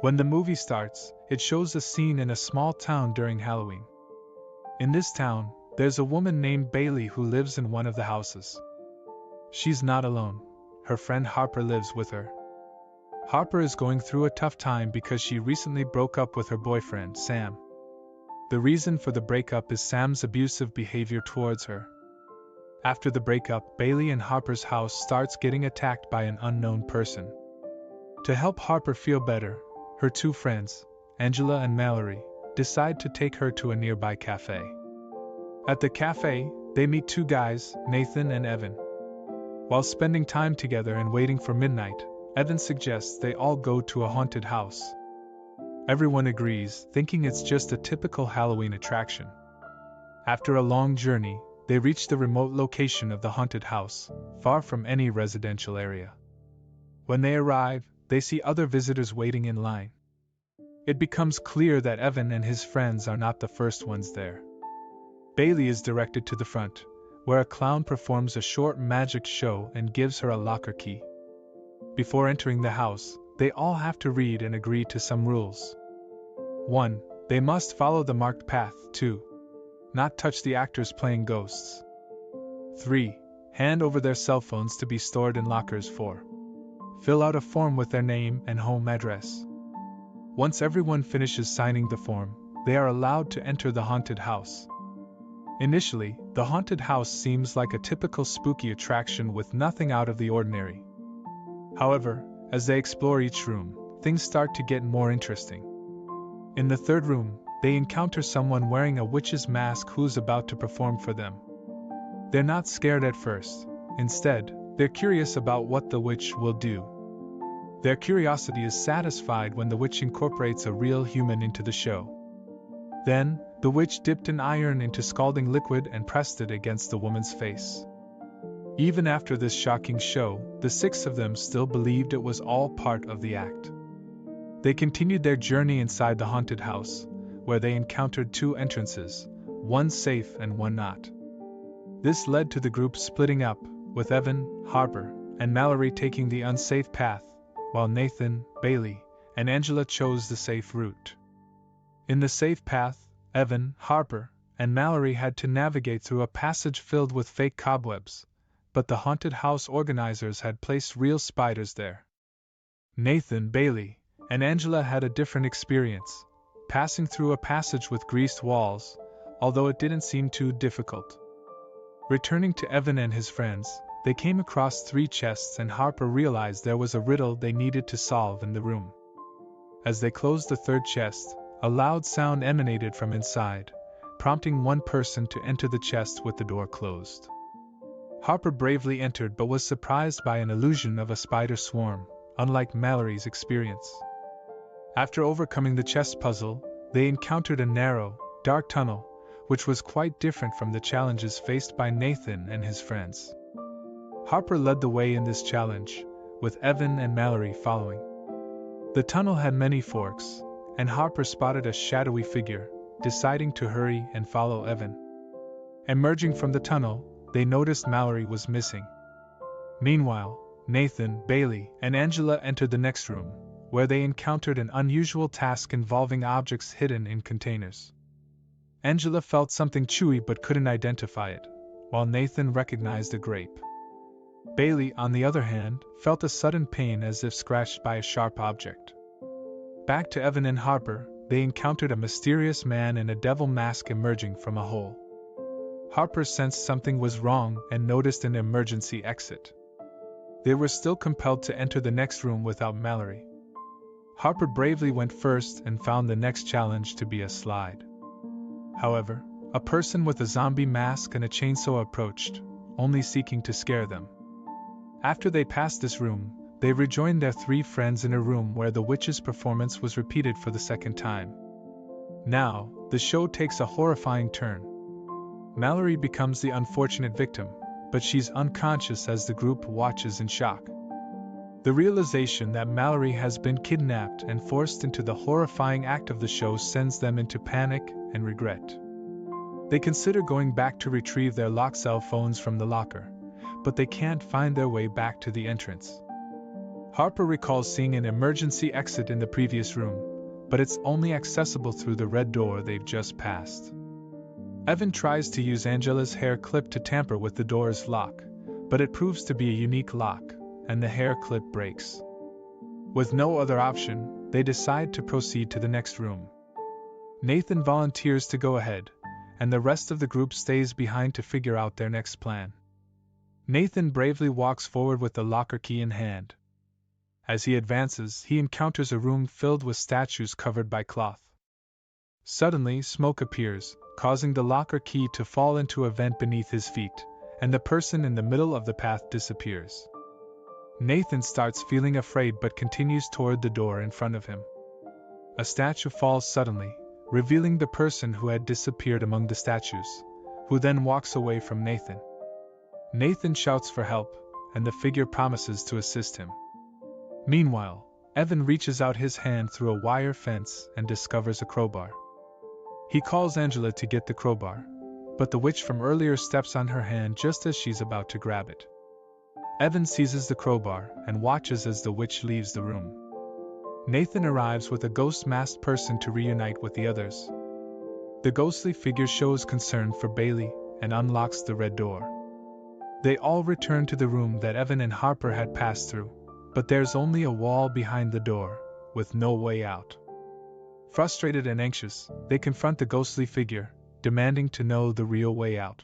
When the movie starts, it shows a scene in a small town during Halloween. In this town, there's a woman named Bailey who lives in one of the houses. She's not alone. Her friend Harper lives with her. Harper is going through a tough time because she recently broke up with her boyfriend, Sam. The reason for the breakup is Sam's abusive behavior towards her. After the breakup, Bailey and Harper's house starts getting attacked by an unknown person. To help Harper feel better, her two friends, Angela and Mallory, decide to take her to a nearby cafe. At the cafe, they meet two guys, Nathan and Evan. While spending time together and waiting for midnight, Evan suggests they all go to a haunted house. Everyone agrees, thinking it's just a typical Halloween attraction. After a long journey, they reach the remote location of the haunted house, far from any residential area. When they arrive, they see other visitors waiting in line. It becomes clear that Evan and his friends are not the first ones there. Bailey is directed to the front, where a clown performs a short magic show and gives her a locker key. Before entering the house, they all have to read and agree to some rules. 1. They must follow the marked path. 2. Not touch the actors playing ghosts. 3. Hand over their cell phones to be stored in lockers. 4. Fill out a form with their name and home address. Once everyone finishes signing the form, they are allowed to enter the haunted house. Initially, the haunted house seems like a typical spooky attraction with nothing out of the ordinary. However, as they explore each room, things start to get more interesting. In the third room, they encounter someone wearing a witch's mask who's about to perform for them. They're not scared at first. Instead, they're curious about what the witch will do. Their curiosity is satisfied when the witch incorporates a real human into the show. Then, the witch dipped an iron into scalding liquid and pressed it against the woman's face. Even after this shocking show, the 6 of them still believed it was all part of the act. They continued their journey inside the haunted house, where they encountered 2 entrances, one safe and one not. This led to the group splitting up, with Evan, Harper, and Mallory taking the unsafe path, while Nathan, Bailey, and Angela chose the safe route. In the safe path, Evan, Harper, and Mallory had to navigate through a passage filled with fake cobwebs, but the haunted house organizers had placed real spiders there. Nathan, Bailey, and Angela had a different experience, passing through a passage with greased walls, although it didn't seem too difficult. Returning to Evan and his friends, they came across 3 chests and Harper realized there was a riddle they needed to solve in the room. As they closed the 3rd chest, a loud sound emanated from inside, prompting one person to enter the chest with the door closed. Harper bravely entered but was surprised by an illusion of a spider swarm, unlike Mallory's experience. After overcoming the chest puzzle, they encountered a narrow, dark tunnel, which was quite different from the challenges faced by Nathan and his friends. Harper led the way in this challenge, with Evan and Mallory following. The tunnel had many forks, and Harper spotted a shadowy figure, deciding to hurry and follow Evan. Emerging from the tunnel, they noticed Mallory was missing. Meanwhile, Nathan, Bailey, and Angela entered the next room, where they encountered an unusual task involving objects hidden in containers. Angela felt something chewy but couldn't identify it, while Nathan recognized a grape. Bailey, on the other hand, felt a sudden pain as if scratched by a sharp object. Back to Evan and Harper, they encountered a mysterious man in a devil mask emerging from a hole. Harper sensed something was wrong and noticed an emergency exit. They were still compelled to enter the next room without Mallory. Harper bravely went first and found the next challenge to be a slide. However, a person with a zombie mask and a chainsaw approached, only seeking to scare them. After they passed this room, they rejoined their 3 friends in a room where the witch's performance was repeated for the 2nd time. Now, the show takes a horrifying turn. Mallory becomes the unfortunate victim, but she's unconscious as the group watches in shock. The realization that Mallory has been kidnapped and forced into the horrifying act of the show sends them into panic and regret. They consider going back to retrieve their locked cell phones from the locker, but they can't find their way back to the entrance. Harper recalls seeing an emergency exit in the previous room, but it's only accessible through the red door they've just passed. Evan tries to use Angela's hair clip to tamper with the door's lock, but it proves to be a unique lock, and the hair clip breaks. With no other option, they decide to proceed to the next room. Nathan volunteers to go ahead, and the rest of the group stays behind to figure out their next plan. Nathan bravely walks forward with the locker key in hand. As he advances, he encounters a room filled with statues covered by cloth. Suddenly, smoke appears, causing the locker key to fall into a vent beneath his feet, and the person in the middle of the path disappears. Nathan starts feeling afraid but continues toward the door in front of him. A statue falls suddenly, revealing the person who had disappeared among the statues, who then walks away from Nathan. Nathan shouts for help, and the figure promises to assist him. Meanwhile, Evan reaches out his hand through a wire fence and discovers a crowbar. He calls Angela to get the crowbar, but the witch from earlier steps on her hand just as she's about to grab it. Evan seizes the crowbar and watches as the witch leaves the room. Nathan arrives with a ghost-masked person to reunite with the others. The ghostly figure shows concern for Bailey and unlocks the red door. They all return to the room that Evan and Harper had passed through, but there's only a wall behind the door, with no way out. Frustrated and anxious, they confront the ghostly figure, demanding to know the real way out.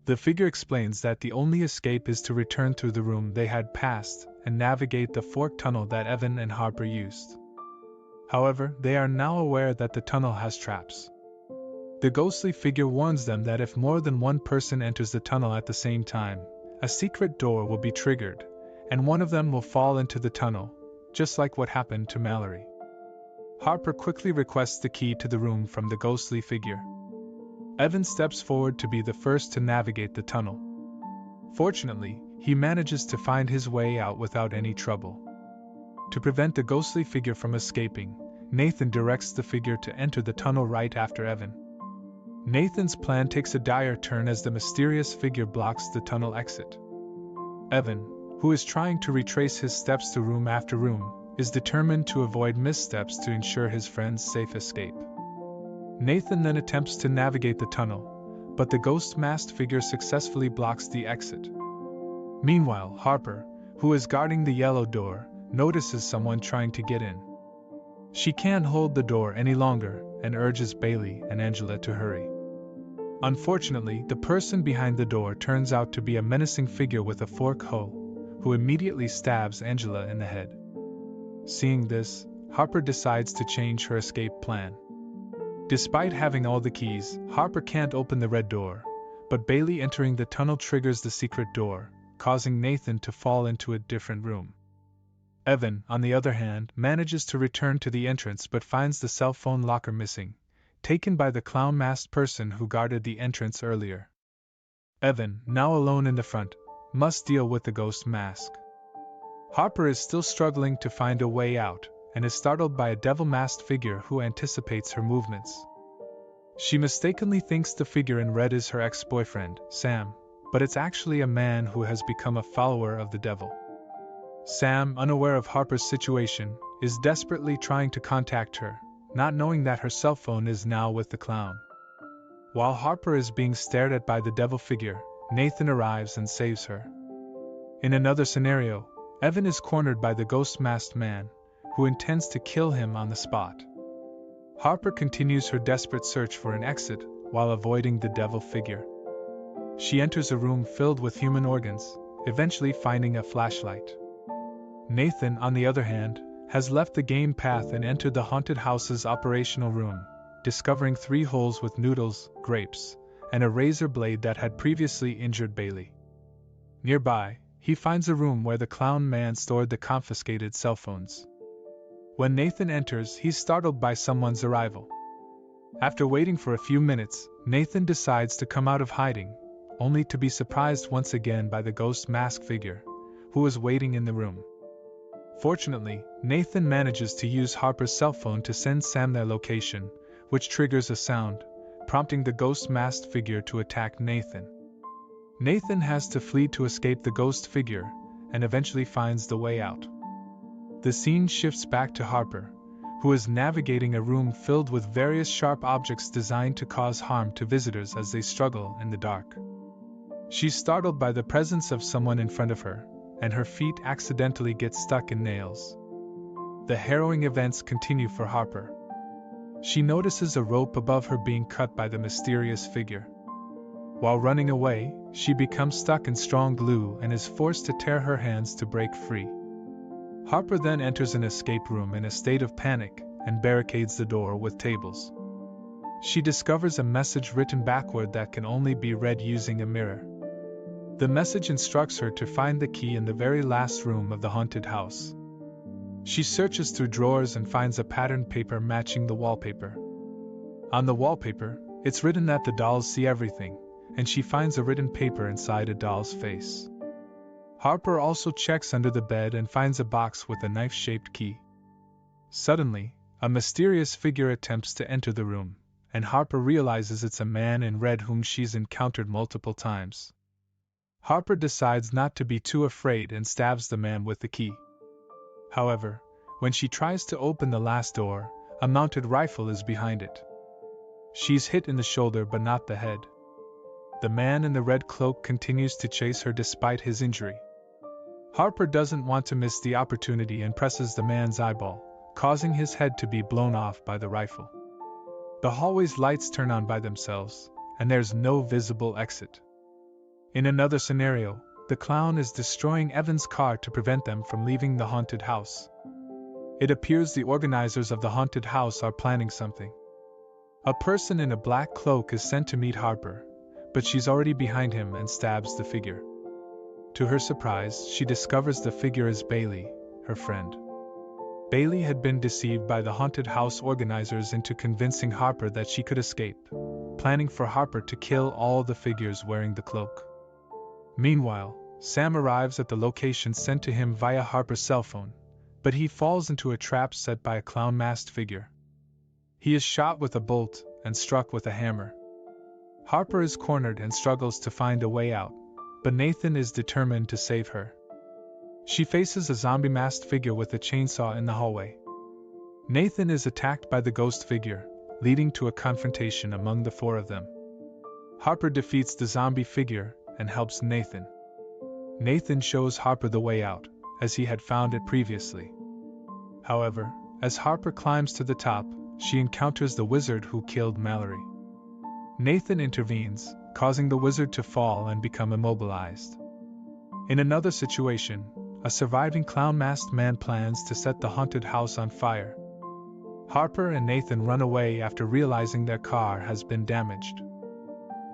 The figure explains that the only escape is to return through the room they had passed and navigate the forked tunnel that Evan and Harper used. However, they are now aware that the tunnel has traps. The ghostly figure warns them that if more than one person enters the tunnel at the same time, a secret door will be triggered, and one of them will fall into the tunnel, just like what happened to Mallory. Harper quickly requests the key to the room from the ghostly figure. Evan steps forward to be the first to navigate the tunnel. Fortunately, he manages to find his way out without any trouble. To prevent the ghostly figure from escaping, Nathan directs the figure to enter the tunnel right after Evan. Nathan's plan takes a dire turn as the mysterious figure blocks the tunnel exit. Evan, who is trying to retrace his steps to room after room, is determined to avoid missteps to ensure his friend's safe escape. Nathan then attempts to navigate the tunnel, but the ghost-masked figure successfully blocks the exit. Meanwhile, Harper, who is guarding the yellow door, notices someone trying to get in. She can't hold the door any longer and urges Bailey and Angela to hurry. Unfortunately, the person behind the door turns out to be a menacing figure with a fork hoe, who immediately stabs Angela in the head. Seeing this, Harper decides to change her escape plan. Despite having all the keys, Harper can't open the red door, but Bailey entering the tunnel triggers the secret door, causing Nathan to fall into a different room. Evan, on the other hand, manages to return to the entrance but finds the cell phone locker missing, taken by the clown-masked person who guarded the entrance earlier. Evan, now alone in the front, must deal with the ghost mask. Harper is still struggling to find a way out, and is startled by a devil-masked figure who anticipates her movements. She mistakenly thinks the figure in red is her ex-boyfriend, Sam, but it's actually a man who has become a follower of the devil. Sam, unaware of Harper's situation, is desperately trying to contact her, not knowing that her cell phone is now with the clown. While Harper is being stared at by the devil figure, Nathan arrives and saves her. In another scenario, Evan is cornered by the ghost-masked man, who intends to kill him on the spot. Harper continues her desperate search for an exit while avoiding the devil figure. She enters a room filled with human organs, eventually finding a flashlight. Nathan, on the other hand, has left the game path and entered the haunted house's operational room, discovering 3 holes with noodles, grapes, and a razor blade that had previously injured Bailey. Nearby, he finds a room where the clown man stored the confiscated cell phones. When Nathan enters, he's startled by someone's arrival. After waiting for a few minutes, Nathan decides to come out of hiding, only to be surprised once again by the ghost mask figure, who is waiting in the room. Fortunately, Nathan manages to use Harper's cell phone to send Sam their location, which triggers a sound, prompting the ghost-masked figure to attack Nathan. Nathan has to flee to escape the ghost figure, and eventually finds the way out. The scene shifts back to Harper, who is navigating a room filled with various sharp objects designed to cause harm to visitors as they struggle in the dark. She's startled by the presence of someone in front of her, and her feet accidentally get stuck in nails. The harrowing events continue for Harper. She notices a rope above her being cut by the mysterious figure. While running away, she becomes stuck in strong glue and is forced to tear her hands to break free. Harper then enters an escape room in a state of panic and barricades the door with tables. She discovers a message written backward that can only be read using a mirror. The message instructs her to find the key in the very last room of the haunted house. She searches through drawers and finds a patterned paper matching the wallpaper. On the wallpaper, it's written that the dolls see everything, and she finds a written paper inside a doll's face. Harper also checks under the bed and finds a box with a knife-shaped key. Suddenly, a mysterious figure attempts to enter the room, and Harper realizes it's a man in red whom she's encountered multiple times. Harper decides not to be too afraid and stabs the man with the key. However, when she tries to open the last door, a mounted rifle is behind it. She's hit in the shoulder but not the head. The man in the red cloak continues to chase her despite his injury. Harper doesn't want to miss the opportunity and presses the man's eyeball, causing his head to be blown off by the rifle. The hallway's lights turn on by themselves, and there's no visible exit. In another scenario, the clown is destroying Evan's car to prevent them from leaving the haunted house. It appears the organizers of the haunted house are planning something. A person in a black cloak is sent to meet Harper, but she's already behind him and stabs the figure. To her surprise, she discovers the figure is Bailey, her friend. Bailey had been deceived by the haunted house organizers into convincing Harper that she could escape, planning for Harper to kill all the figures wearing the cloak. Meanwhile, Sam arrives at the location sent to him via Harper's cell phone, but he falls into a trap set by a clown-masked figure. He is shot with a bolt and struck with a hammer. Harper is cornered and struggles to find a way out, but Nathan is determined to save her. She faces a zombie-masked figure with a chainsaw in the hallway. Nathan is attacked by the ghost figure, leading to a confrontation among the four of them. Harper defeats the zombie figure and helps Nathan. Nathan shows Harper the way out, as he had found it previously. However, as Harper climbs to the top, she encounters the wizard who killed Mallory. Nathan intervenes, causing the wizard to fall and become immobilized. In another situation, a surviving clown-masked man plans to set the haunted house on fire. Harper and Nathan run away after realizing their car has been damaged.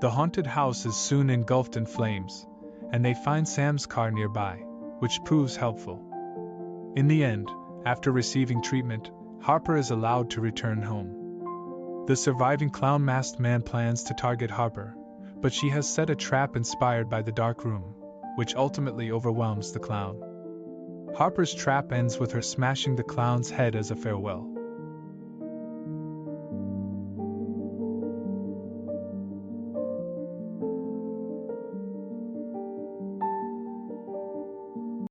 The haunted house is soon engulfed in flames, and they find Sam's car nearby, which proves helpful. In the end, after receiving treatment, Harper is allowed to return home. The surviving clown-masked man plans to target Harper, but she has set a trap inspired by the dark room, which ultimately overwhelms the clown. Harper's trap ends with her smashing the clown's head as a farewell.